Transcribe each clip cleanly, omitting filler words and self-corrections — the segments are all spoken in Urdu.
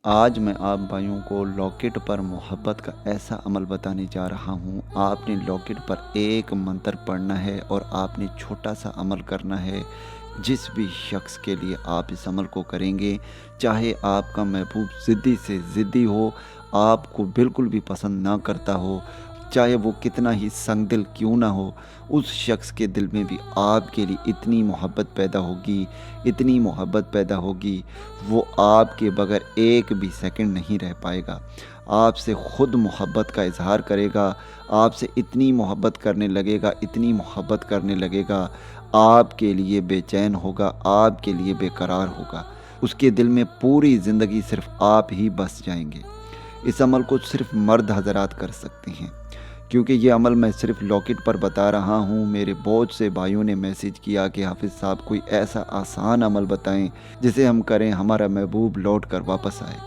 آج میں آپ بھائیوں کو لاکٹ پر محبت کا ایسا عمل بتانے جا رہا ہوں۔ آپ نے لاکٹ پر ایک منتر پڑھنا ہے اور آپ نے چھوٹا سا عمل کرنا ہے۔ جس بھی شخص کے لیے آپ اس عمل کو کریں گے، چاہے آپ کا محبوب ضدی سے ضدی ہو، آپ کو بالکل بھی پسند نہ کرتا ہو، چاہے وہ کتنا ہی سنگ دل کیوں نہ ہو، اس شخص کے دل میں بھی آپ کے لیے اتنی محبت پیدا ہوگی، اتنی محبت پیدا ہوگی، وہ آپ کے بغیر ایک بھی سیکنڈ نہیں رہ پائے گا۔ آپ سے خود محبت کا اظہار کرے گا، آپ سے اتنی محبت کرنے لگے گا، اتنی محبت کرنے لگے گا، آپ کے لیے بے چین ہوگا، آپ کے لیے بے قرار ہوگا۔ اس کے دل میں پوری زندگی صرف آپ ہی بس جائیں گے۔ اس عمل کو صرف مرد حضرات کر سکتے ہیں، کیونکہ یہ عمل میں صرف لاکٹ پر بتا رہا ہوں۔ میرے بہت سے بھائیوں نے میسیج کیا کہ حافظ صاحب کوئی ایسا آسان عمل بتائیں جسے ہم کریں ہمارا محبوب لوٹ کر واپس آئے۔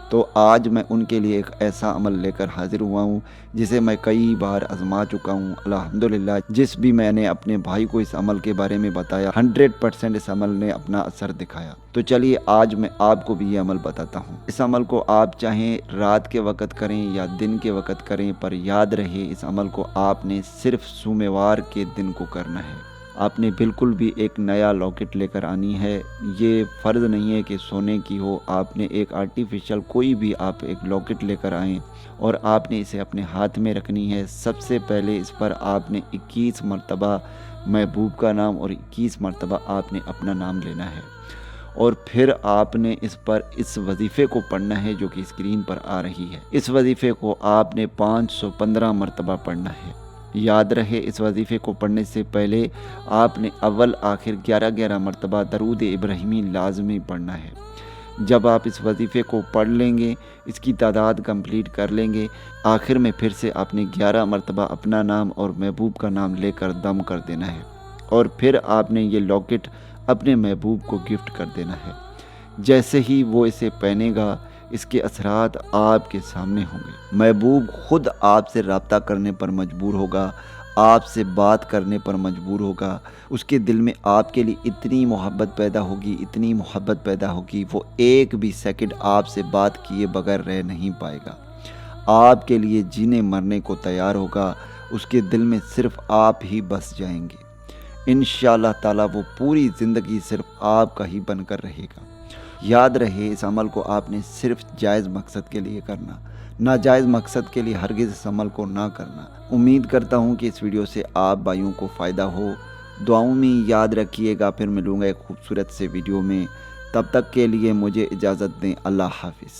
تو آج میں ان کے لیے ایک ایسا عمل لے کر حاضر ہوا ہوں جسے میں کئی بار آزما چکا ہوں الحمدللہ۔ جس بھی میں نے اپنے بھائی کو اس عمل کے بارے میں بتایا 100% اس عمل نے اپنا اثر دکھایا۔ تو چلیے آج میں آپ کو بھی یہ عمل بتاتا ہوں۔ اس عمل کو آپ چاہیں رات کے وقت کریں یا دن کے وقت کریں، پر یاد رہے اس عمل کو آپ نے صرف سوموار کے دن کو کرنا ہے۔ آپ نے بالکل بھی ایک نیا لاکٹ لے کر آنی ہے۔ یہ فرض نہیں ہے کہ سونے کی ہو، آپ نے ایک آرٹیفیشل کوئی بھی آپ ایک لاکٹ لے کر آئیں اور آپ نے اسے اپنے ہاتھ میں رکھنی ہے۔ سب سے پہلے اس پر آپ نے 21 مرتبہ محبوب کا نام اور 21 مرتبہ آپ نے اپنا نام لینا ہے، اور پھر آپ نے اس پر اس وظیفے کو پڑھنا ہے جو کہ اسکرین پر آ رہی ہے۔ اس وظیفے کو آپ نے 515 مرتبہ پڑھنا ہے۔ یاد رہے اس وظیفے کو پڑھنے سے پہلے آپ نے اول آخر 11 مرتبہ درود ابراہیمی لازمی پڑھنا ہے۔ جب آپ اس وظیفے کو پڑھ لیں گے، اس کی تعداد کمپلیٹ کر لیں گے، آخر میں پھر سے آپ نے 11 مرتبہ اپنا نام اور محبوب کا نام لے کر دم کر دینا ہے، اور پھر آپ نے یہ لاکٹ اپنے محبوب کو گفٹ کر دینا ہے۔ جیسے ہی وہ اسے پہنے گا، اس کے اثرات آپ کے سامنے ہوں گے۔ محبوب خود آپ سے رابطہ کرنے پر مجبور ہوگا، آپ سے بات کرنے پر مجبور ہوگا۔ اس کے دل میں آپ کے لیے اتنی محبت پیدا ہوگی، اتنی محبت پیدا ہوگی، وہ ایک بھی سیکنڈ آپ سے بات کیے بغیر رہ نہیں پائے گا۔ آپ کے لیے جینے مرنے کو تیار ہوگا۔ اس کے دل میں صرف آپ ہی بس جائیں گے۔ انشاءاللہ تعالیٰ وہ پوری زندگی صرف آپ کا ہی بن کر رہے گا۔ یاد رہے اس عمل کو آپ نے صرف جائز مقصد کے لیے کرنا، ناجائز مقصد کے لیے ہرگز اس عمل کو نہ کرنا۔ امید کرتا ہوں کہ اس ویڈیو سے آپ بھائیوں کو فائدہ ہو۔ دعاؤں میں یاد رکھیے گا، پھر ملوں گا ایک خوبصورت سے ویڈیو میں۔ تب تک کے لیے مجھے اجازت دیں۔ اللہ حافظ۔